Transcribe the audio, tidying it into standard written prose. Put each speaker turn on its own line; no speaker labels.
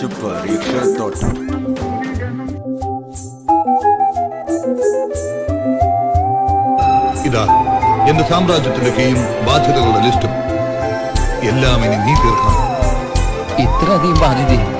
കുറച്ച് പരീക്ഷത്തോട്ടം.
ഇതാ എന്റെ സാമ്രാജ്യത്തിലൊക്കെയും ബാധ്യതകളുടെ ലിസ്റ്റും. എല്ലാം ഇനി നീ തീർക്കണം.
ഇത്രയധികം ബാധ്യത